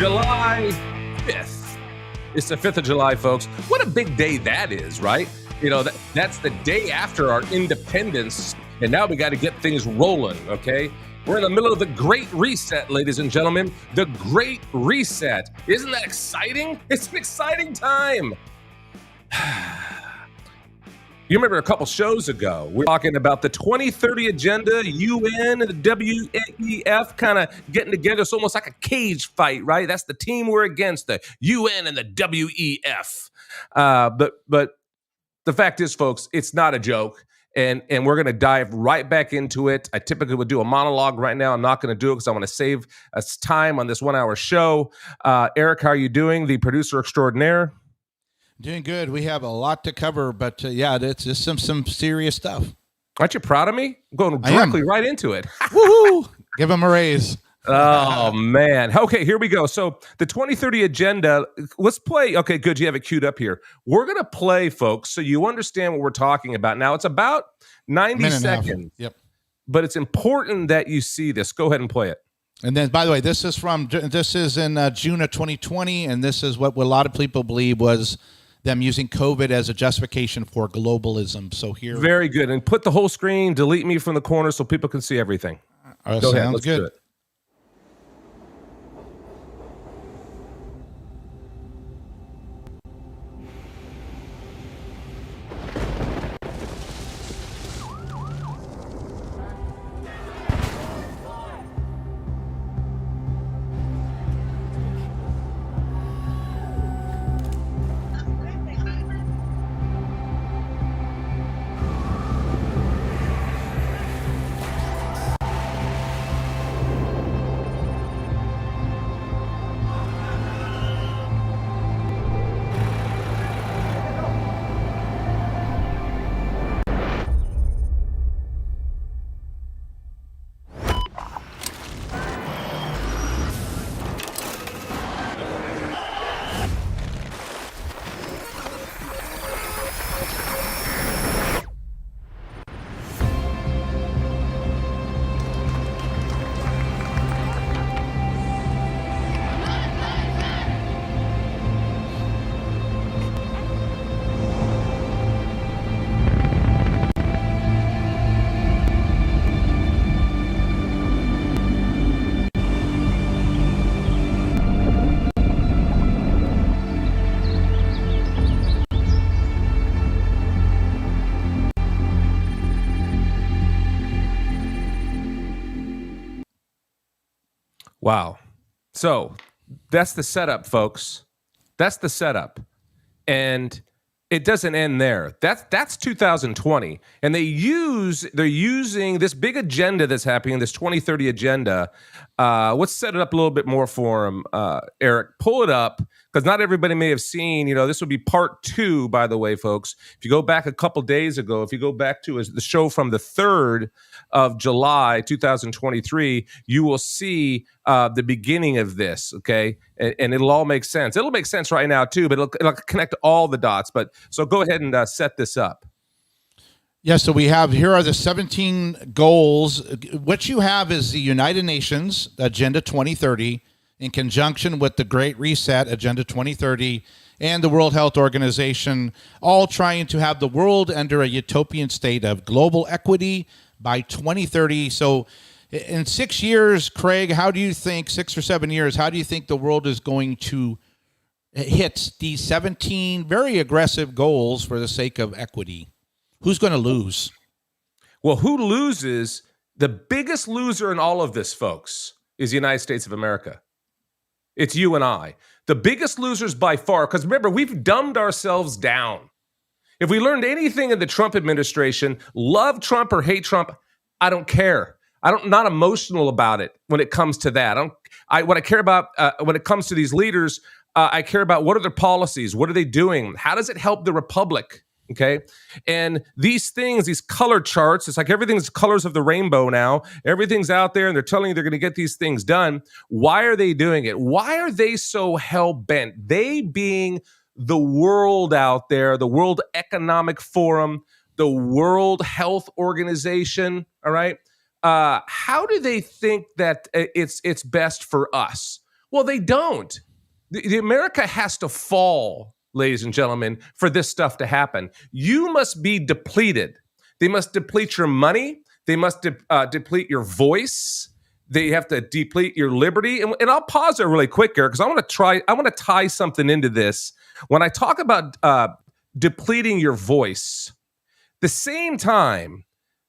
July 5th. It's the 5th of July, folks. What a big day that is, right? You know, that's the day after our independence, and now we got to get things rolling, okay? We're in the middle of the Great Reset, ladies and gentlemen. The Great Reset. Isn't that exciting? It's an exciting time. You remember a couple shows ago, we were talking about the 2030 agenda, UN and the WEF kind of getting together. It's almost like a cage fight, right? That's the team we're against, the UN and the WEF. But the fact is, folks, it's not a joke. And we're going to dive right back into it. I typically would do a monologue right now. I'm not going to do it because I want to save us time on this 1 hour show. Eric, how are you doing? The producer extraordinaire. Doing good. We have a lot to cover, but yeah, it's just some serious stuff. Aren't you proud of me? I'm going directly right into it. Woohoo! Give him a raise. Oh, man. Okay, here we go. So the 2030 agenda, let's play. Okay, good. You have it queued up here. We're going to play, folks, so you understand what we're talking about. Now, it's about 90 seconds. Yep. But it's important that you see this. Go ahead and play it. And then, by the way, this is in June of 2020, and this is what a lot of people believe was them using COVID as a justification for globalism. So here, very good. And put the whole screen, delete me from the corner so people can see everything. Go ahead. Let's do it. Wow. So that's the setup, folks. That's the setup. And it doesn't end there. That's 2020. And they're using this big agenda that's happening, this 2030 agenda. Let's set it up a little bit more for them, Eric. Pull it up, because not everybody may have seen, this would be part 2, by the way, folks. If you go back a couple days ago, if you go back to the show from the 3rd of July, 2023, you will see the beginning of this, okay? And it'll all make sense. It'll make sense right now, too, but it'll connect all the dots. But so go ahead and set this up. Yeah, so here are the 17 goals. What you have is the United Nations Agenda 2030 in conjunction with the Great Reset Agenda 2030 and the World Health Organization, all trying to have the world under a utopian state of global equity by 2030. So in 6 years, Craig, how do you think, 6 or 7 years, how do you think the world is going to hit these 17 very aggressive goals for the sake of equity? Who's going to lose? Well, who loses? The biggest loser in all of this, folks, is the United States of America. It's you and I. The biggest losers by far, because remember, we've dumbed ourselves down. If we learned anything in the Trump administration, love Trump or hate Trump, I don't care. I'm not emotional about it when it comes to that. What I care about when it comes to these leaders, I care about what are their policies? What are they doing? How does it help the republic? Okay. And these things, these color charts, it's like everything's colors of the rainbow now. Everything's out there and they're telling you they're going to get these things done. Why are they doing it? Why are they so hell-bent? They being the world out there, the World Economic Forum, the World Health Organization. All right. How do they think that it's best for us? Well, they don't. The America has to fall, ladies and gentlemen, for this stuff to happen. You must be depleted. They must deplete your money. They must deplete your voice. They have to deplete your liberty. And I'll pause there really quick here because I want to tie something into this. When I talk about depleting your voice, the same time,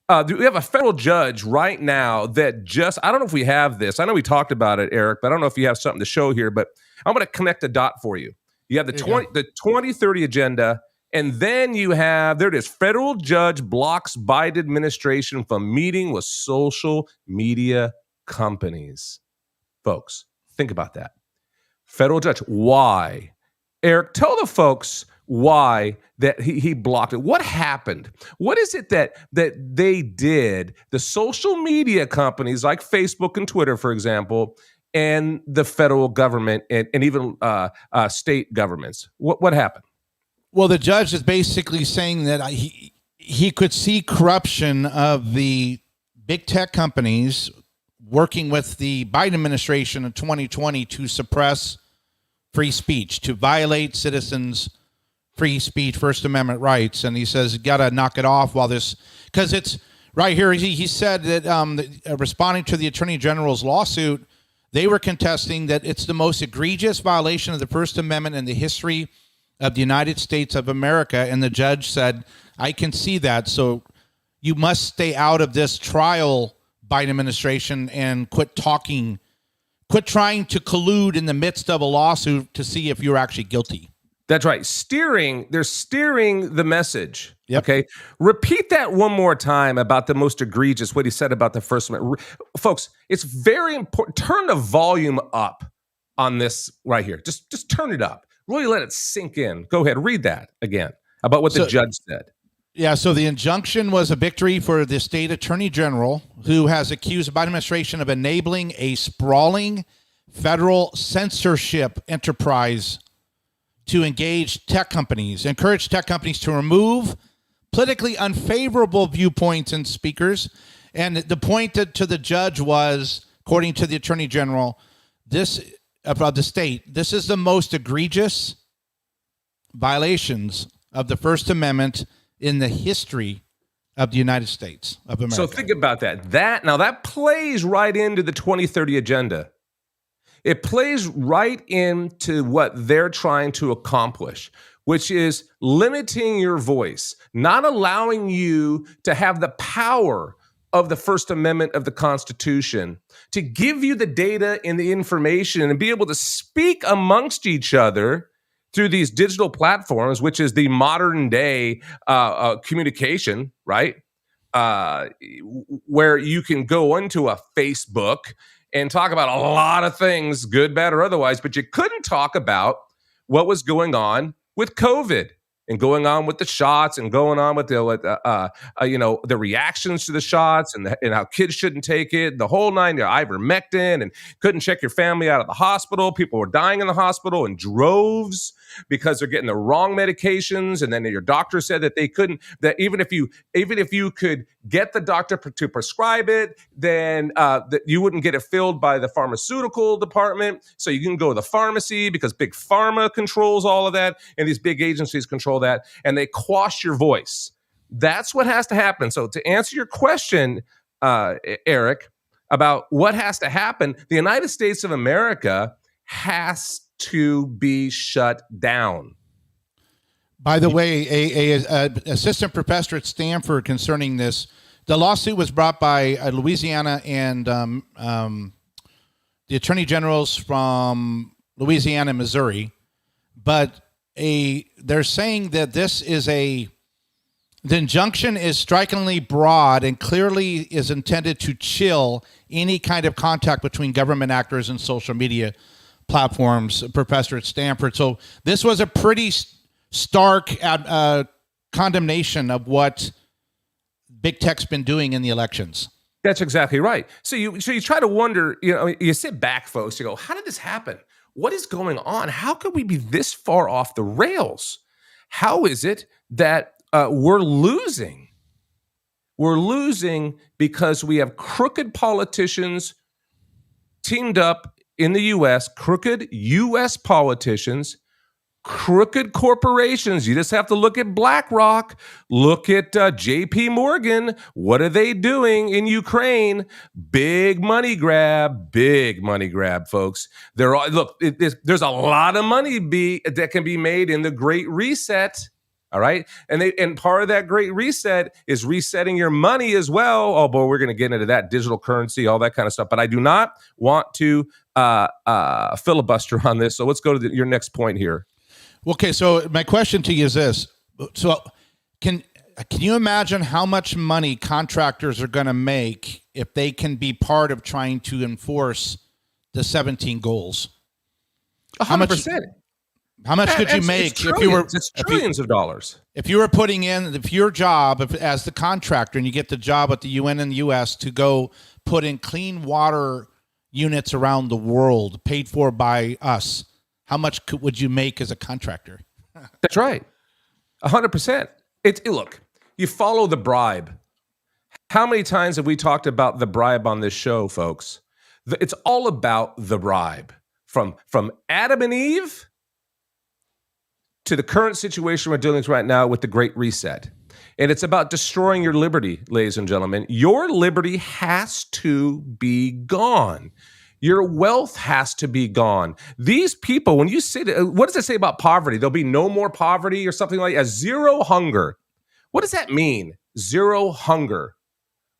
we have a federal judge right now that I don't know if we have this. I know we talked about it, Eric, but I don't know if you have something to show here, but I'm going to connect the dot for you. You have the 2030 agenda, and then you have, there it is, federal judge blocks Biden administration from meeting with social media companies. Folks, think about that. Federal judge, why? Eric, tell the folks why that he blocked it. What happened? What is it that they did, the social media companies like Facebook and Twitter, for example, and the federal government and even state governments? What happened? Well, the judge is basically saying that he could see corruption of the big tech companies working with the Biden administration in 2020 to suppress free speech, to violate citizens' free speech, First Amendment rights. And he says, you got to knock it off while this, because it's right here. He said that responding to the Attorney General's lawsuit, they were contesting that it's the most egregious violation of the First Amendment in the history of the United States of America. And the judge said, I can see that. So you must stay out of this trial, Biden administration, and quit trying to collude in the midst of a lawsuit to see if you're actually guilty. That's right. They're steering the message. Yep. Okay. Repeat that one more time about the most egregious, what he said about the First Amendment. Folks, it's very important. Turn the volume up on this right here. Just turn it up. Really let it sink in. Go ahead. Read that again about what the judge said. Yeah, so the injunction was a victory for the state attorney general, who has accused the Biden administration of enabling a sprawling federal censorship enterprise to encourage tech companies to remove politically unfavorable viewpoints and speakers. And the point to the judge was, according to the attorney general, this of the state, this is the most egregious violations of the First Amendment in the history of the United States of America. So think about that. That plays right into the 2030 agenda. It plays right into what they're trying to accomplish, which is limiting your voice, not allowing you to have the power of the First Amendment of the Constitution to give you the data and the information and be able to speak amongst each other through these digital platforms, which is the modern day communication, right? Where you can go into a Facebook and talk about a lot of things, good, bad, or otherwise, but you couldn't talk about what was going on with COVID and going on with the shots and going on with the reactions to the shots and how kids shouldn't take it, the whole nine, ivermectin, and couldn't check your family out of the hospital. People were dying in the hospital in droves because they're getting the wrong medications. And then your doctor said that they couldn't, that even if you could get the doctor to prescribe it, then that you wouldn't get it filled by the pharmaceutical department. So you can go to the pharmacy because big pharma controls all of that. And these big agencies control that, and they quash your voice. That's what has to happen. So to answer your question, Eric, about what has to happen, the United States of America has to be shut down. By the way, a assistant professor at Stanford concerning this, the lawsuit was brought by Louisiana and the attorney generals from Louisiana and Missouri, but they're saying that the injunction is strikingly broad and clearly is intended to chill any kind of contact between government actors and social media platforms, professor at Stanford. So this was a pretty stark condemnation of what big tech's been doing in the elections. That's exactly right. So you try to wonder, you sit back, folks, you go, how did this happen? What is going on? How could we be this far off the rails? How is it that we're losing? We're losing because we have crooked politicians teamed up in the U.S., crooked U.S. politicians, crooked corporations. You just have to look at BlackRock, look at J.P. Morgan. What are they doing in Ukraine? Big money grab, folks. There's a lot of money that can be made in the Great Reset. All right, and part of that Great Reset is resetting your money as well. Oh boy, we're going to get into that, digital currency, all that kind of stuff. But I do not want to filibuster on this. So let's go to your next point here. Okay, so my question to you is this: so can you imagine how much money contractors are going to make if they can be part of trying to enforce the 17 goals? 100%. How much could you make if you were? It's trillions of dollars. If you were putting in, if your job as the contractor, and you get the job at the UN and the U.S. to go put in clean water units around the world, paid for by us, how much would you make as a contractor? That's right, 100%. Look, you follow the bribe. How many times have we talked about the bribe on this show, folks? It's all about the bribe. From Adam and Eve to the current situation we're dealing with right now with the Great Reset. And it's about destroying your liberty, ladies and gentlemen. Your liberty has to be gone. Your wealth has to be gone. These people, when you say, what does it say about poverty? There'll be no more poverty or something like that. Zero hunger. What does that mean? Zero hunger.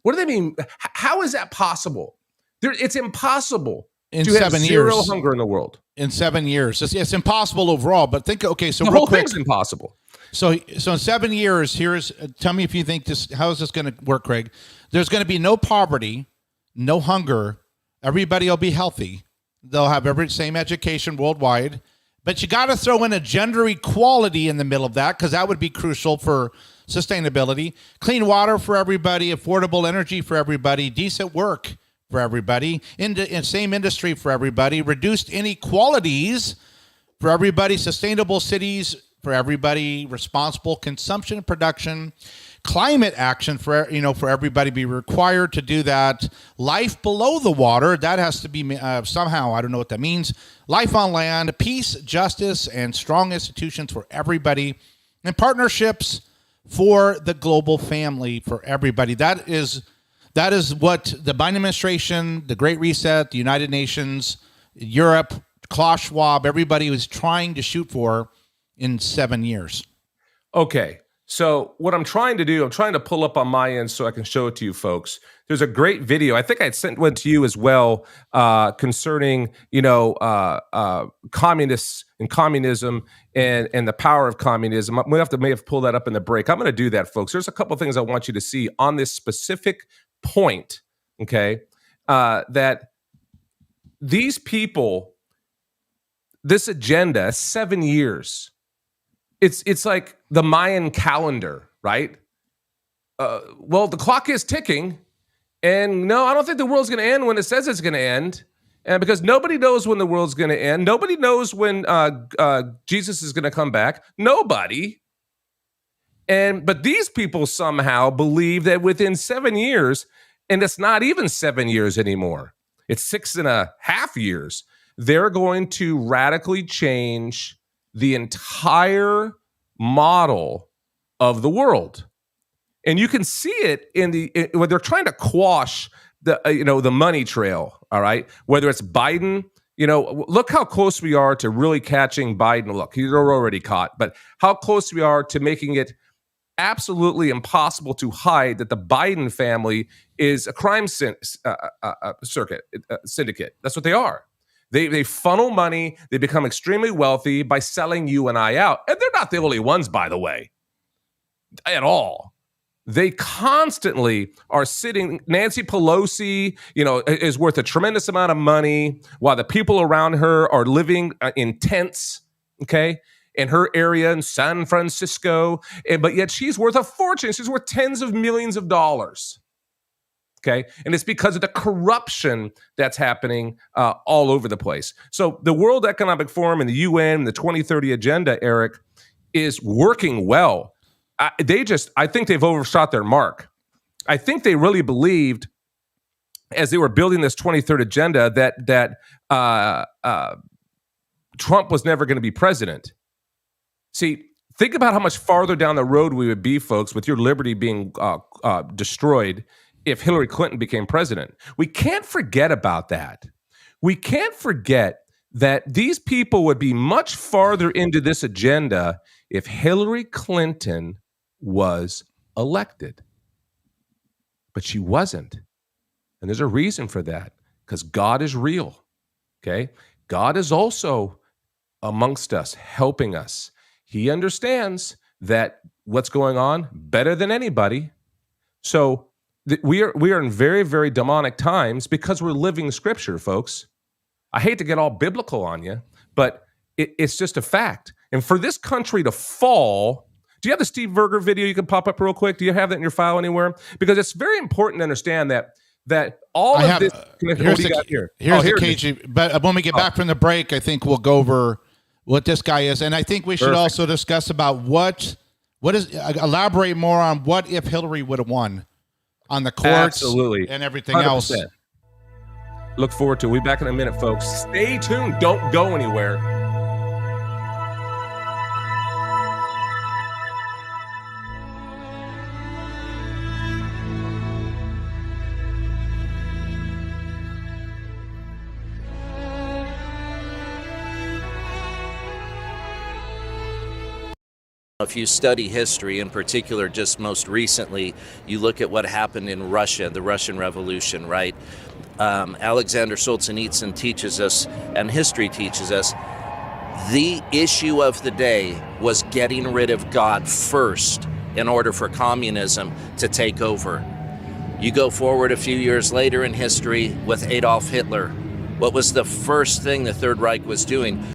What do they mean? How is that possible? It's impossible in to 7 have years. Zero hunger in the world. In 7 years. It's impossible overall, but think, okay, so the real whole quick. thing's impossible. So in 7 years, tell me if you think this, how is this going to work, Craig? There's going to be no poverty, no hunger. Everybody will be healthy. They'll have every same education worldwide, but you got to throw in a gender equality in the middle of that, because that would be crucial for sustainability. Clean water for everybody, affordable energy for everybody, decent work for everybody, in same industry for everybody, reduced inequalities for everybody, sustainable cities for everybody, responsible consumption and production, climate action for everybody be required to do that. Life below the water, that has to be somehow, I don't know what that means. Life on land, peace, justice, and strong institutions for everybody, and partnerships for the global family for everybody. That is what the Biden administration, the Great Reset, the United Nations, Europe, Klaus Schwab, everybody was trying to shoot for in 7 years. Okay. So what I'm trying to do, I'm trying to pull up on my end so I can show it to you folks. There's a great video. I think I sent one to you as well concerning, communists and communism and the power of communism. I'm going to may have pulled that up in the break. I'm going to do that, folks. There's a couple of things I want you to see on this specific point, okay, that these people, this agenda, 7 years, it's like the Mayan calendar, right? Well, the clock is ticking, and no, I don't think the world's going to end when it says it's going to end, and because nobody knows when the world's going to end, nobody knows when Jesus is going to come back, nobody. But these people somehow believe that within 7 years, and it's not even 7 years anymore, it's 6.5 years, they're going to radically change the entire model of the world. And you can see it when they're trying to quash the money trail, all right? Whether it's Biden, look how close we are to really catching Biden. Look, he's already caught, but how close we are to making it absolutely impossible to hide that the Biden family is a crime syndicate. That's what they are. They funnel money. They become extremely wealthy by selling you and I out. And they're not the only ones, by the way, at all. They constantly are sitting. Nancy Pelosi, is worth a tremendous amount of money while the people around her are living in tents, okay, in her area in San Francisco. But yet she's worth a fortune. She's worth tens of millions of dollars. Okay. And it's because of the corruption that's happening all over the place. So the World Economic Forum and the UN, the 2030 agenda, Eric, is working well. I think they've overshot their mark. I think they really believed as they were building this 23rd agenda, that Trump was never going to be president. See, think about how much farther down the road we would be, folks, with your liberty being destroyed if Hillary Clinton became president. We can't forget about that. We can't forget that these people would be much farther into this agenda if Hillary Clinton was elected. But she wasn't. And there's a reason for that, because God is real. Okay? God is also amongst us, helping us. He understands that what's going on better than anybody. So we are in very, very demonic times because we're living scripture, folks. I hate to get all biblical on you, but it's just a fact. And for this country to fall, do you have the Steve Berger video you can pop up real quick? Do you have that in your file anywhere? Because it's very important to understand that all of this. Here's the KGB. But when we get back from the break, I think we'll go over what this guy is, and I think we should also discuss about what is elaborate more on what if Hillary would have won on the courts, absolutely, and everything 100%. else. Look forward to it. We'll be back in a minute, folks. Stay tuned. Don't go anywhere. If you study history, in particular, just most recently, you look at what happened in Russia, the Russian Revolution, right? Alexander Solzhenitsyn teaches us, and history teaches us, the issue of the day was getting rid of God first in order for communism to take over. You go forward a few years later in history with Adolf Hitler. What was the first thing the Third Reich was doing?